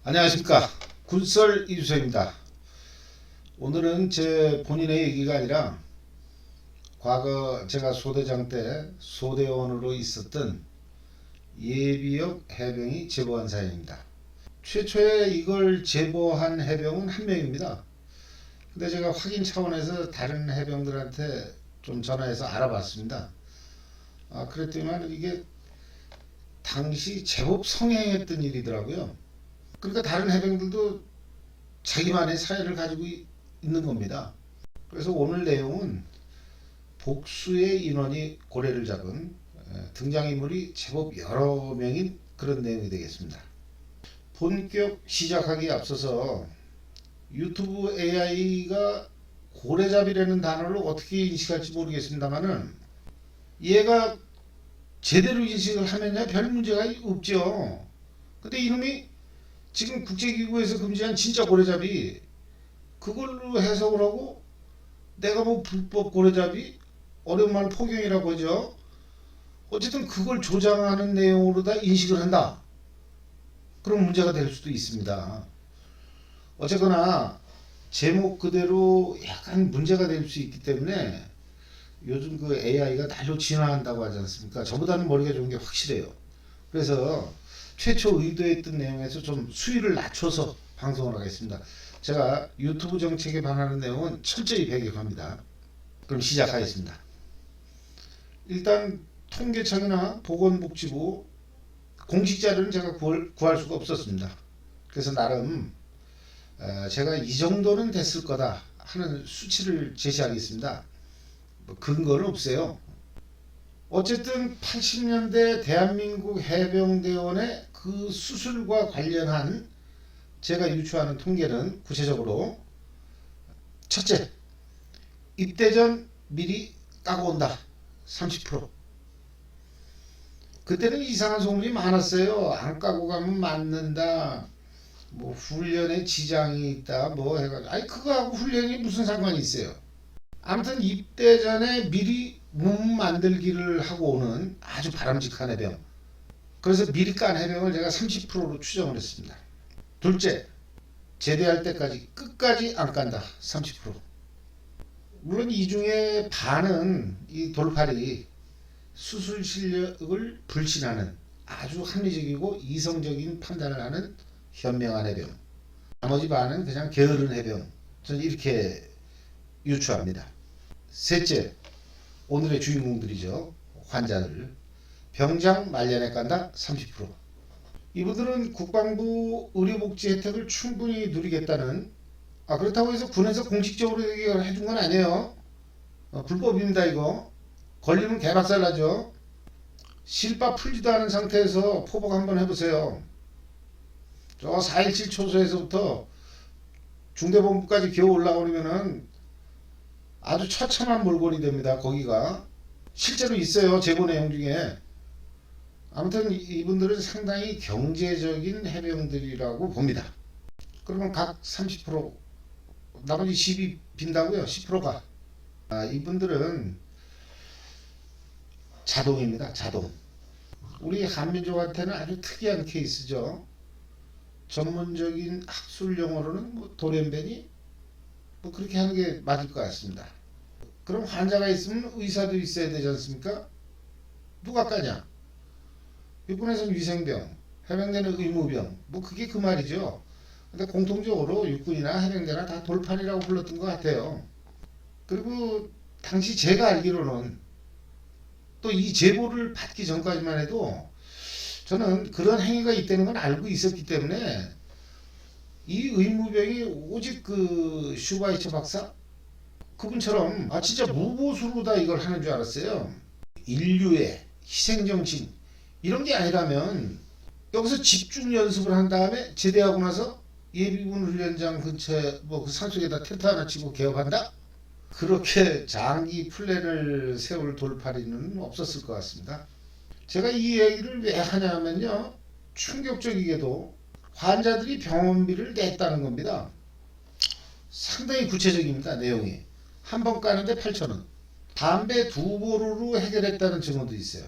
안녕하십니까. 굿설 이주서입니다. 오늘은 제 본인의 얘기가 아니라 과거 제가 소대장 때 소대원으로 있었던 예비역 해병이 제보한 사연입니다. 최초에 이걸 제보한 해병은 한 명입니다. 근데 제가 확인 차원에서 다른 해병들한테 좀 전화해서 알아봤습니다. 그랬더니만 이게 당시 제법 성행했던 일이더라고요. 그러니까 다른 해병들도 자기만의 사회를 가지고 있는 겁니다. 그래서 오늘 내용은 복수의 인원이 고래를 잡은 등장인물이 제법 여러 명인 그런 내용이 되겠습니다. 본격 시작하기에 앞서서 유튜브 AI가 고래잡이라는 단어를 어떻게 인식할지 모르겠습니다만은 얘가 제대로 인식을 하면야 별 문제가 없죠. 근데 이놈이 지금 국제기구에서 금지한 진짜 고래잡이 그걸로 해석을 하고 내가 뭐 불법 고래잡이 어려운 말 포경이라고 하죠. 어쨌든 그걸 조장하는 내용으로 다 인식을 한다. 그럼 문제가 될 수도 있습니다. 어쨌거나 제목 그대로 약간 문제가 될 수 있기 때문에 요즘 그 AI가 날로 진화한다고 하지 않습니까? 저보다는 머리가 좋은 게 확실해요. 그래서 최초 의도했던 내용에서 좀 수위를 낮춰서 방송을 하겠습니다. 제가 유튜브 정책에 반하는 내용은 철저히 배격합니다. 그럼 시작하겠습니다. 일단 통계청이나 보건복지부 공식 자료는 제가 구할 수가 없었습니다. 그래서 나름 제가 이 정도는 됐을 거다 하는 수치를 제시하겠습니다. 뭐 근거는 없어요. 어쨌든 80년대 대한민국 해병대원의 그 수술과 관련한 제가 유추하는 통계는 구체적으로 첫째, 입대 전 미리 까고 온다. 30%. 그때는 이상한 소문이 많았어요. 안 까고 가면 맞는다. 뭐 훈련에 지장이 있다. 뭐 해가지고 아니 그거하고 훈련이 무슨 상관이 있어요. 아무튼 입대 전에 미리 몸 만들기를 하고 오는 아주 바람직한 해병. 그래서 미리 깐 해병을 제가 30%로 추정을 했습니다. 둘째, 제대할 때까지 끝까지 안 깐다. 30%. 물론 이 중에 반은 이 돌팔이 수술 실력을 불신하는 아주 합리적이고 이성적인 판단을 하는 현명한 해병. 나머지 반은 그냥 게으른 해병. 저는 이렇게 유추합니다. 셋째, 오늘의 주인공들이죠. 환자들. 병장 말년에 깐다 30%. 이분들은 국방부 의료복지 혜택을 충분히 누리겠다는 그렇다고 해서 군에서 공식적으로 얘기를 해준 건 아니에요. 불법입니다 이거. 걸리면 개박살 나죠. 실밥 풀지도 않은 상태에서 포복 한번 해보세요. 저 4.17 초소에서부터 중대본부까지 기어 올라오면은 아주 처참한 몰골이 됩니다. 거기가 실제로 있어요. 제보 내용 중에. 아무튼 이분들은 상당히 경제적인 해병들이라고 봅니다. 그러면 각 30% 나머지 10이 빈다고요. 10%가 이분들은 자동입니다. 자동. 우리 한민족한테는 아주 특이한 케이스죠. 전문적인 학술 용어로는 뭐 돌연변이 뭐 그렇게 하는 게 맞을 것 같습니다. 그럼 환자가 있으면 의사도 있어야 되지 않습니까? 누가 까냐? 육군에서는 위생병, 해병대는 의무병, 뭐 그게 그 말이죠. 근데 공통적으로 육군이나 해병대나 다 돌판이라고 불렀던 것 같아요. 그리고 당시 제가 알기로는 또 이 제보를 받기 전까지만 해도 저는 그런 행위가 있다는 건 알고 있었기 때문에 이 의무병이 오직 그 슈바이처 박사 그분처럼 진짜 무보수로 다 이걸 하는 줄 알았어요. 인류의 희생정신 이런 게 아니라면 여기서 집중 연습을 한 다음에 제대하고 나서 예비군 훈련장 근처에 뭐 그 산속에다 텐트 하나 치고 개업한다? 그렇게 장기 플랜을 세울 돌팔이는 없었을 것 같습니다. 제가 이 얘기를 왜 하냐면요. 충격적이게도 환자들이 병원비를 냈다는 겁니다. 상당히 구체적입니다. 내용이. 한 번 까는데 8,000원. 담배 2보루로 해결했다는 증언도 있어요.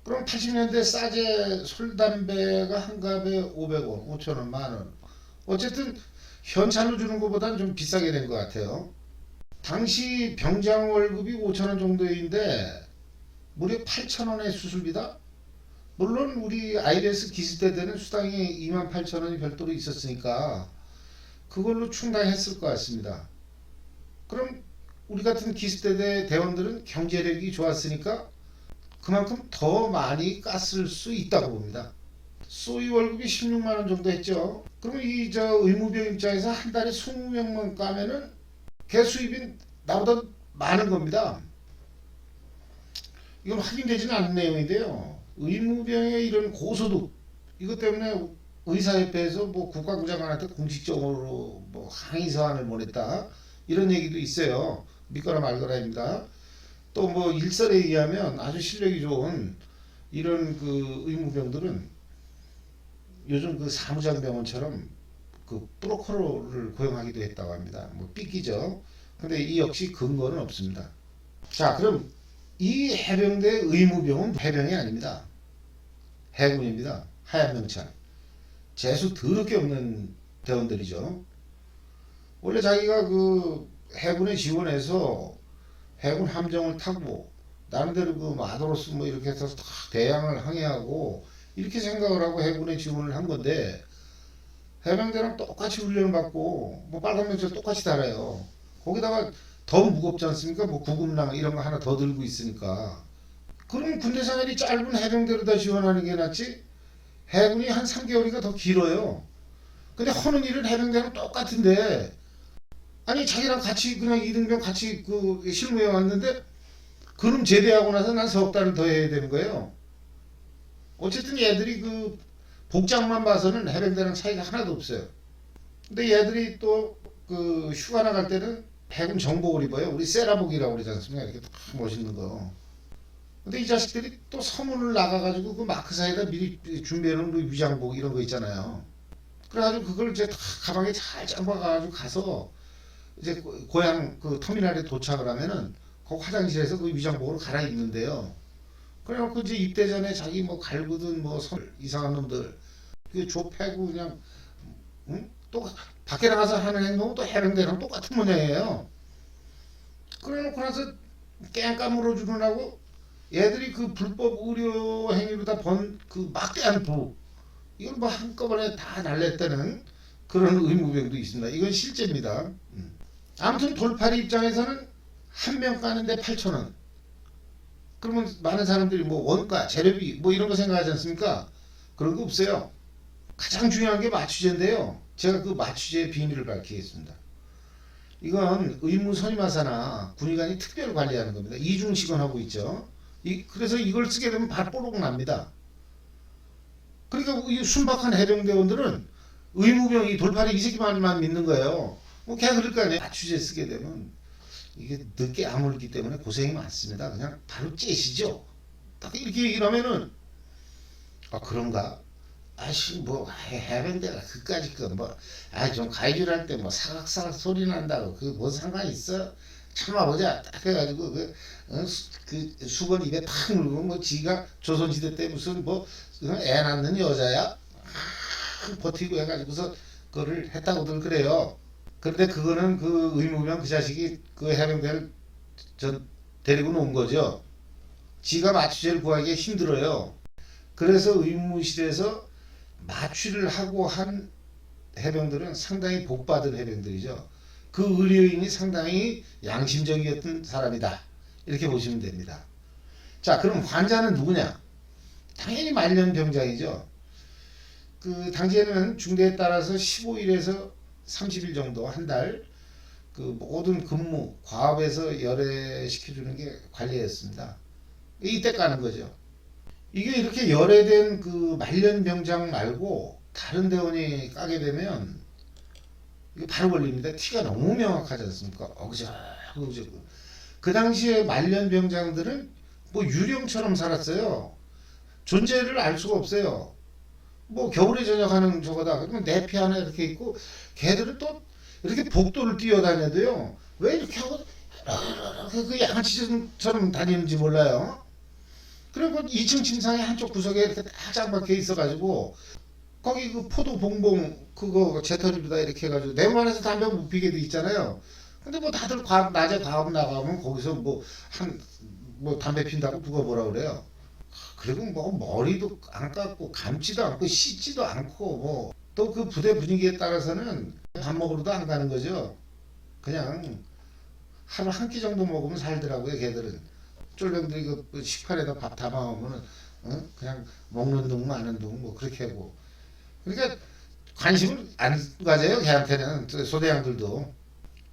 그럼 80년대 싸제 솔담배가 한 갑에 500원, 5천원, 만원. 어쨌든 현찰로 주는 것보다는 좀 비싸게 된 것 같아요. 당시 병장 월급이 5천원 정도인데 무려 8천원의 수술비다? 물론 우리 ILS 기습대 때는 수당이 28,000원이 별도로 있었으니까 그걸로 충당했을 것 같습니다. 그럼 우리 같은 기습대 대원들은 경제력이 좋았으니까 그만큼 더 많이 깠을 수 있다고 봅니다. 소위 월급이 16만 원 정도 했죠. 그러면 이 의무병 입장에서 한 달에 20명만 까면은 걔 수입이 나보다 많은 겁니다. 이건 확인되지는 않은 내용인데요. 의무병의 이런 고소득 이것 때문에 의사협회에서 뭐 국가부장관한테 공식적으로 뭐 항의 서한을 보냈다 이런 얘기도 있어요. 믿거나 말거나입니다. 또 뭐 일설에 의하면 아주 실력이 좋은 이런 그 의무병들은 요즘 그 사무장병원처럼 그 브로커를 고용하기도 했다고 합니다. 뭐 삐끼죠. 근데 이 역시 근거는 없습니다. 자, 그럼 이 해병대 의무병은 해병이 아닙니다. 해군입니다. 하얀 명찰. 재수 더럽게 없는 대원들이죠. 원래 자기가 그 해군에 지원해서 해군 함정을 타고 나름대로 그 마도로스 뭐 이렇게 해서 다 대양을 항해하고 이렇게 생각을 하고 해군에 지원을 한 건데 해병대랑 똑같이 훈련을 받고 뭐 빨간 명찰 똑같이 달아요. 거기다가 더 무겁지 않습니까? 뭐 구급랑 이런 거 하나 더 들고 있으니까. 그럼 군대 생활이 짧은 해병대로 다 지원하는 게 낫지? 해군이 한 3개월이가 더 길어요. 근데 하는 일은 해병대랑 똑같은데 아니 자기랑 같이 그냥 이등병 같이 그 실무에 왔는데 그럼 제대하고 나서 난 석 달을 더 해야 되는 거예요. 어쨌든 얘들이 그 복장만 봐서는 해병대랑 차이가 하나도 없어요. 근데 얘들이 또 그 휴가 나갈 때는 해군 정복을 입어요. 우리 세라복이라고 그러지 않습니까? 이렇게 딱 멋있는 거. 근데 이 자식들이 또 서문을 나가가지고 그 마크사에다 미리 준비해놓은 그 위장복 이런 거 있잖아요. 그래가지고 그걸 이제 다 가방에 잘 잡아가지고 가서 이제 고향 그 터미널에 도착을 하면은 그 화장실에서 그 위장복으로 갈아입는데요. 그래갖고 이제 입대 전에 자기 뭐 갈구든 뭐 이상한 놈들 그 좁혀고 그냥 응? 또 밖에 나가서 하는 행동은 또 해병대랑 똑같은 모양이에요. 그래놓고 나서 깽까 물어주느라고 얘들이 그 불법 의료 행위로 다 번 그 막대한 부 이걸 뭐 한꺼번에 다 날렸다는 그런 의무병도 있습니다. 이건 실제입니다. 아무튼 돌팔이 입장에서는 한 명 까는데 8,000원. 그러면 많은 사람들이 뭐 원가, 재료비 뭐 이런 거 생각하지 않습니까? 그런 거 없어요. 가장 중요한 게 맞추제인데요. 제가 그 맞추제의 비밀을 밝히겠습니다. 이건 의무 선임하사나 군의관이 특별 관리하는 겁니다. 이중식원하고 있죠. 그래서 이걸 쓰게 되면 바로 뽀록 납니다. 그러니까 이 순박한 해병대원들은 의무병이 돌팔이 이 새끼만만 믿는 거예요. 뭐 걔 그럴 거 아니에요. 맞추제 쓰게 되면 이게 늦게 아물기 때문에 고생이 많습니다. 그냥 바로 째시죠. 딱 이렇게 얘기를 하면은 아 그런가? 아씨 뭐 해병대가 그까짓 거뭐아좀 가이줄 때 뭐 사각사각 소리 난다고 그 뭔 상관 있어? 참아보자 딱 해가지고 그 수건 입에 탁 물고 뭐 지가 조선시대 때 무슨 뭐 애 낳는 여자야 버티고 해가지고서 그거를 했다고들 그래요. 그런데 그거는 그 의무병 그 자식이 그 해병대를 데리고 놓은 거죠. 지가 맞추제를 구하기가 힘들어요. 그래서 의무실에서 마취를 하고 한 해병들은 상당히 복받은 해병들이죠. 그 의료인이 상당히 양심적이었던 사람이다. 이렇게 보시면 됩니다. 자, 그럼 환자는 누구냐? 당연히 말년병장이죠. 그 당시에는 중대에 따라서 15일에서 30일 정도 한 달 그 모든 근무 과업에서 열애시켜주는 게 관리였습니다. 이때 까는 거죠. 이게 이렇게 열애된 그 말년병장 말고 다른 대원이 까게 되면 이게 바로 걸립니다. 티가 너무 명확하지 않습니까? 어그저그저 그 당시에 말년병장들은 뭐 유령처럼 살았어요. 존재를 알 수가 없어요. 뭐 겨울에 저녁하는 저거다. 그러면 내피 하나 이렇게 있고 걔들은 또 이렇게 복도를 뛰어다녀도요. 왜 이렇게 하고 그 양아치처럼 다니는지 몰라요. 그리고 2층 침상에 한쪽 구석에 이렇게 딱 짱박혀 있어가지고 거기 그 포도 봉봉 그거 재떨이로다 이렇게 해가지고 내부안에서 담배 못 피게 돼 있잖아요. 근데 뭐 다들 낮에 과업 나가면 거기서 뭐 담배 핀다고 누가 뭐라 그래요. 그리고 뭐 머리도 안 감고 감지도 않고 씻지도 않고 뭐 또 그 부대 분위기에 따라서는 밥 먹으러도 안 가는 거죠. 그냥 하루 한 끼 정도 먹으면 살더라고요. 걔들은 쫄병들이 그 식판에다 밥 담아오면은 그냥 먹는 둥 마는 둥 뭐 그렇게 하고 그러니까 관심을 안 가져요. 걔한테는 소대장들도.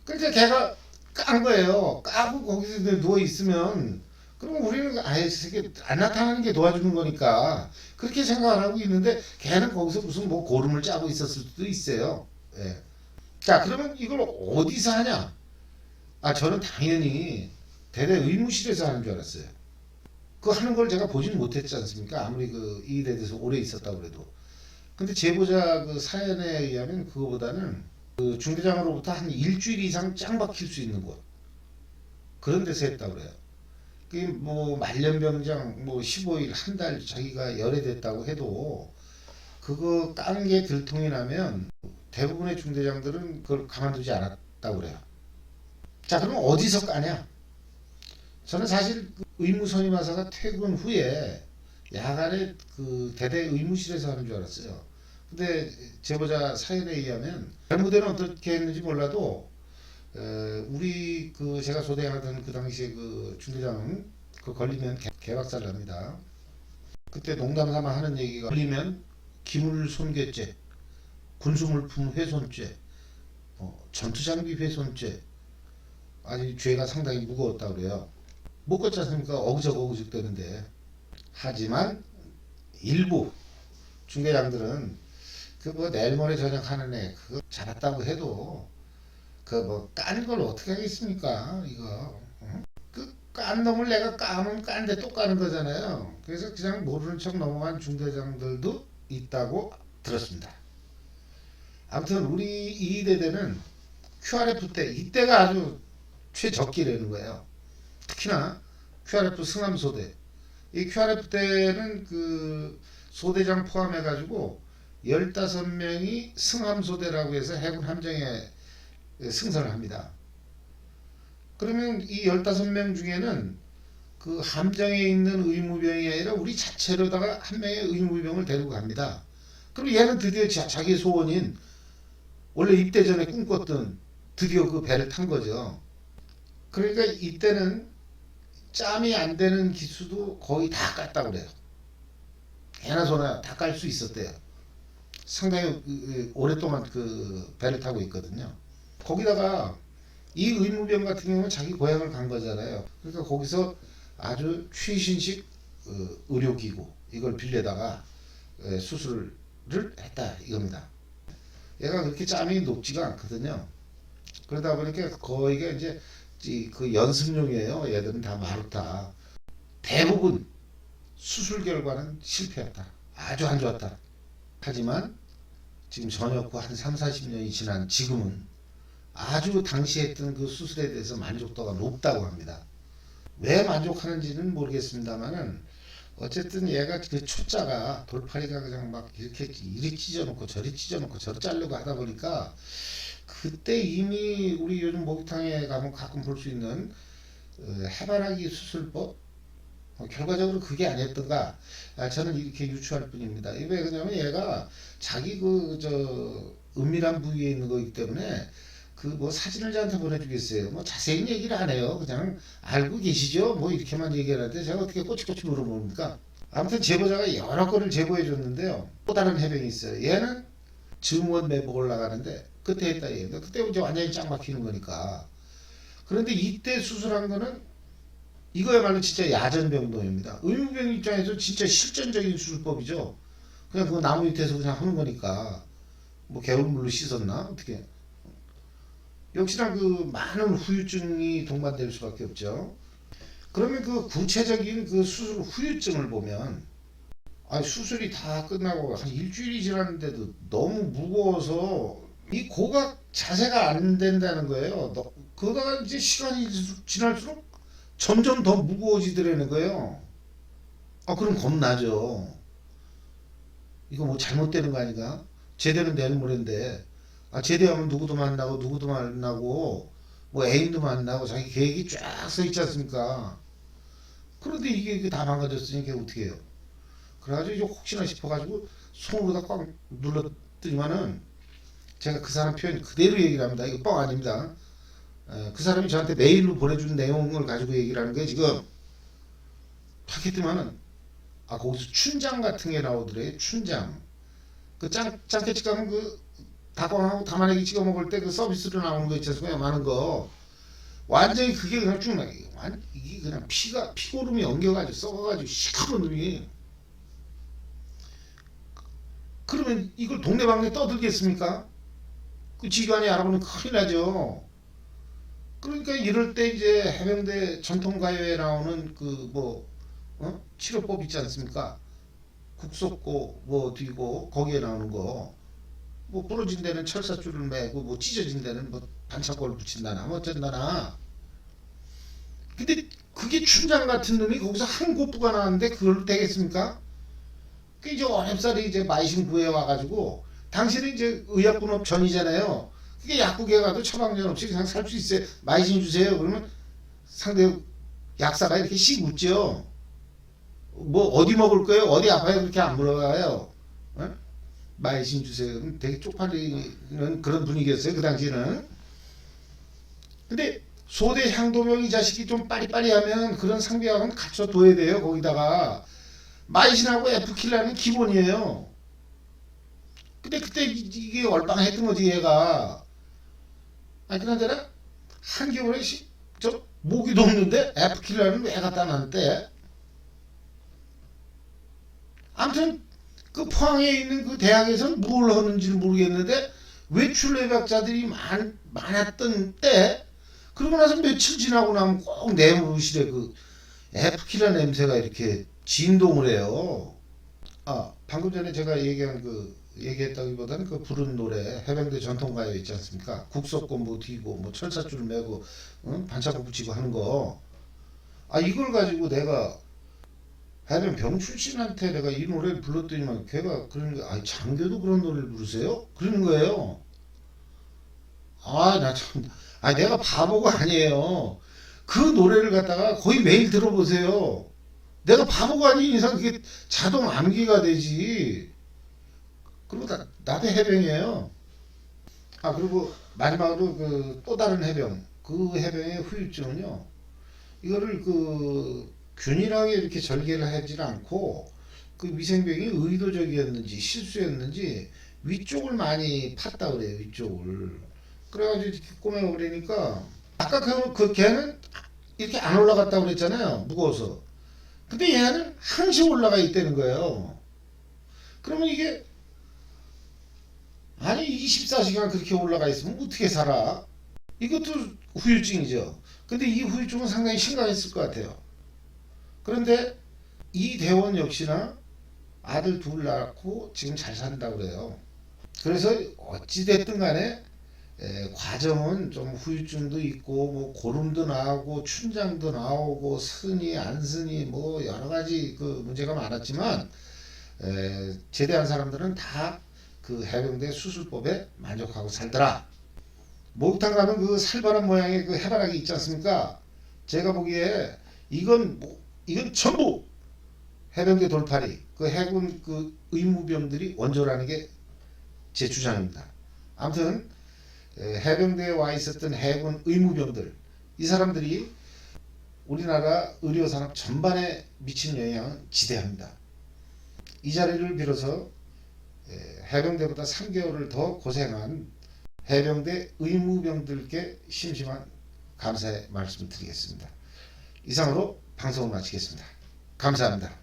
그러니까 걔가 깐 거예요. 까고 거기서 누워 있으면 그럼 우리는 아예 안 나타나는 게 도와주는 거니까 그렇게 생각을 하고 있는데 걔는 거기서 무슨 뭐 고름을 짜고 있었을 수도 있어요. 예. 자 그러면 이걸 어디서 하냐? 아 저는 당연히 대대 의무실에서 하는 줄 알았어요. 그 하는 걸 제가 보진 못했지 않습니까? 아무리 그 이 대대에서 오래 있었다고 그래도. 근데 제보자 그 사연에 의하면 그거보다는 그 중대장으로부터 한 일주일 이상 짱 박힐 수 있는 곳 그런 데서 했다고 그래요. 그 뭐 말년병장 뭐 15일 한 달 자기가 열애됐다고 해도 그거 깐 게 들통이 나면 대부분의 중대장들은 그걸 가만두지 않았다고 그래요. 자 그럼 어디서 까냐? 저는 사실 그 의무 선임하사가 퇴근 후에 야간에 그 대대 의무실에서 하는 줄 알았어요. 근데 제보자 사연에 의하면 별무대는 어떻게 했는지 몰라도 우리 그 제가 소대하던 그 당시에 그 중대장은 그 걸리면 개박살 납니다. 그때 농담삼아 하는 얘기가 걸리면 기물손괴죄, 군수물품 훼손죄, 전투장비 훼손죄 아주 죄가 상당히 무거웠다고 그래요. 못 걷지 않습니까? 어그적 되는데. 하지만 일부 중대장들은 그 뭐 내일 모레 저녁 하는 애 그거 잡았다고 해도 그 뭐 까는 걸 어떻게 하겠습니까? 이거 그 깐 놈을 내가 까면 까는데 또 까는 거잖아요. 그래서 그냥 모르는 척 넘어간 중대장들도 있다고 들었습니다. 아무튼 우리 이 대대는 QRF 때 이때가 아주 최적기라는 거예요. 특히나 QRF 승함소대 이 QRF 때는 그 소대장 포함해 가지고 15명이 승함소대라고 해서 해군 함정에 승선을 합니다. 그러면 이 15명 중에는 그 함정에 있는 의무병이 아니라 우리 자체로다가 한 명의 의무병을 데리고 갑니다. 그럼 얘는 드디어 자기 소원인 원래 입대 전에 꿈꿨던 드디어 그 배를 탄 거죠. 그러니까 이때는 짬이 안 되는 기수도 거의 다 깠다고 그래요. 개나 소나 다 깔 수 있었대요. 상당히 오랫동안 그 배를 타고 있거든요. 거기다가 이 의무병 같은 경우는 자기 고향을 간 거잖아요. 그러니까 거기서 아주 최신식 의료기구 이걸 빌려다가 수술을 했다 이겁니다. 얘가 그렇게 짬이 높지가 않거든요. 그러다 보니까 거의가 이제 그 연습용이에요. 얘들은 다 마루타. 대부분 수술 결과는 실패했다. 아주 안 좋았다. 하지만 지금 전역 후 한 3, 40년이 지난 지금은 아주 당시 했던 그 수술에 대해서 만족도가 높다고 합니다. 왜 만족하는지는 모르겠습니다만은 어쨌든 얘가 그 초짜가 돌팔이가 그냥 막 이렇게 이리 찢어놓고 저리 찢어놓고 저리 자르고 하다 보니까 그때 이미 우리 요즘 목욕탕에 가면 가끔 볼 수 있는 해바라기 수술법 결과적으로 그게 아니었던가 저는 이렇게 유추할 뿐입니다. 왜 그러냐면 얘가 자기 그 은밀한 부위에 있는 거기 때문에 그 뭐 사진을 저한테 보내주겠어요. 뭐 자세히 얘기를 안 해요. 그냥 알고 계시죠? 뭐 이렇게만 얘기하는데 제가 어떻게 꼬치꼬치 물어봅니까? 아무튼 제보자가 여러 건을 제보해 줬는데요. 또 다른 해병이 있어요. 얘는 증원 매복을 나가는데 그때 했다 얘기인데 그때 이제 완전히 짱 막히는 거니까. 그런데 이때 수술한 거는 이거야말로 진짜 야전병동입니다. 의무병 입장에서 진짜 실전적인 수술법이죠. 그냥 그 나무 밑에서 그냥 하는 거니까 뭐 개울물로 씻었나 어떻게. 역시나 그 많은 후유증이 동반될 수밖에 없죠. 그러면 그 구체적인 그 수술 후유증을 보면 수술이 다 끝나고 한 일주일이 지났는데도 너무 무거워서 이 고각 자세가 안 된다는 거예요. 그거가 이제 시간이 지날수록 점점 더 무거워지더라는 거예요. 그럼 겁나죠. 이거 뭐 잘못되는 거 아닌가? 제대는 내일 모레인데, 제대하면 누구도 만나고 누구도 만나고 뭐 애인도 만나고 자기 계획이 쫙 서 있지 않습니까? 그런데 이게 다 망가졌으니까 어떻게 해요? 그래가지고 이제 혹시나 싶어가지고 손으로다 꽉 눌렀더니만은 제가 그 사람 표현 그대로 얘기를 합니다. 이거 뻥 아닙니다. 그 사람이 저한테 메일로 보내준 내용을 가지고 얘기를 하는 게 지금 탁 했더니만은 거기서 춘장 같은 게 나오더래. 춘장. 그 짱깨집 가면 그 다광하고 담아내기 찍어 먹을 때 그 서비스로 나오는 거 있지 않습니까? 많은 거. 완전히 그게 그냥 쭉 나게. 이게 그냥 피고름이 엉겨가지고 썩어가지고 시커먼 놈이. 그러면 이걸 동네방네 떠들겠습니까? 그 지관이 알아보면 큰일 나죠. 그러니까 이럴 때 이제 해병대 전통가요에 나오는 그 뭐 치료법 있지 않습니까? 국속고 뭐 뒤고 거기에 나오는 거 뭐 부러진 데는 철사줄을 매고 뭐 찢어진 데는 뭐 반창고를 붙인다나 뭐 어쩐다나. 근데 그게 춘장 같은 놈이 거기서 한 고부가 나왔는데 그걸로 되겠습니까? 그 이제 어렵사리 이제 마이신 구해 와가지고 당신은 이제 의약분업 전이잖아요. 그게 약국에 가도 처방전 없이 그냥 살 수 있어요. 마이신 주세요. 그러면 상대 약사가 이렇게 씩 묻죠. 뭐 어디 먹을 거예요? 어디 아파요? 그렇게 안 물어봐요. 어? 마이신 주세요. 되게 쪽팔리는 그런 분위기였어요. 그 당시에는. 근데 소대 향도병 이 자식이 좀 빠리빠리하면 그런 상비약은 갖춰둬야 돼요. 거기다가 마이신하고 에프킬라는 기본이에요. 근데 그때 이게 얼빵했던 거지 얘가. 그나저나 한겨울에 저 모기도 없는데 에프킬라는 왜 갖다 놨대? 아무튼 그 포항에 있는 그 대학에서는 뭘 하는지는 모르겠는데 외출 예약자들이 많았던 때 그러고 나서 며칠 지나고 나면 꼭 내무실에 그 에프킬라 냄새가 이렇게 진동을 해요. 방금 전에 제가 얘기했다기보다는 그 부른 노래 해병대 전통가요 있지 않습니까? 국석고 뭐 뒤고 뭐 철사줄 매고 반창고 붙이고 하는 거. 이걸 가지고 내가 해병 병 출신한테 내가 이 노래를 불렀더니만 걔가 그러는 거야. 장교도 그런 노래를 부르세요? 그러는 거예요. 나 참, 내가 바보가 아니에요. 그 노래를 갖다가 거의 매일 들어보세요. 내가 바보가 아닌 이상 그게 자동 암기가 되지. 그리고 나도 해병이에요. 그리고 마지막으로 그 또 다른 해병. 그 해병의 후유증은요. 이거를 그 균일하게 이렇게 절개를 하지 않고 그 위생병이 의도적이었는지 실수였는지 위쪽을 많이 팠다 그래요. 위쪽을. 그래가지고 이렇게 꼬매고 그러니까 아까 그 걔는 이렇게 안 올라갔다고 그랬잖아요. 무거워서. 근데 얘는 항시 올라가 있다는 거예요. 그러면 이게 24시간 그렇게 올라가 있으면 어떻게 살아? 이것도 후유증이죠. 근데 이 후유증은 상당히 심각했을 것 같아요. 그런데 이 대원 역시나 아들 둘 낳고 지금 잘 산다고 그래요. 그래서 어찌됐든 간에 과정은 좀 후유증도 있고 뭐 고름도 나오고 춘장도 나오고 스니 안 스니 뭐 여러 가지 그 문제가 많았지만 제대한 사람들은 다 그 해병대 수술법에 만족하고 살더라. 목욕탕 가면 그 살바람 모양의 그 해바라기 있지 않습니까? 제가 보기에 이건 전부 해병대 돌팔이 그 해군 그 의무병들이 원조라는 게 제 주장입니다. 아무튼 해병대에 와 있었던 해군 의무병들 이 사람들이 우리나라 의료산업 전반에 미친 영향은 지대합니다. 이 자리를 빌어서 해병대보다 3개월을 더 고생한 해병대 의무병들께 심심한 감사의 말씀을 드리겠습니다. 이상으로 방송을 마치겠습니다. 감사합니다.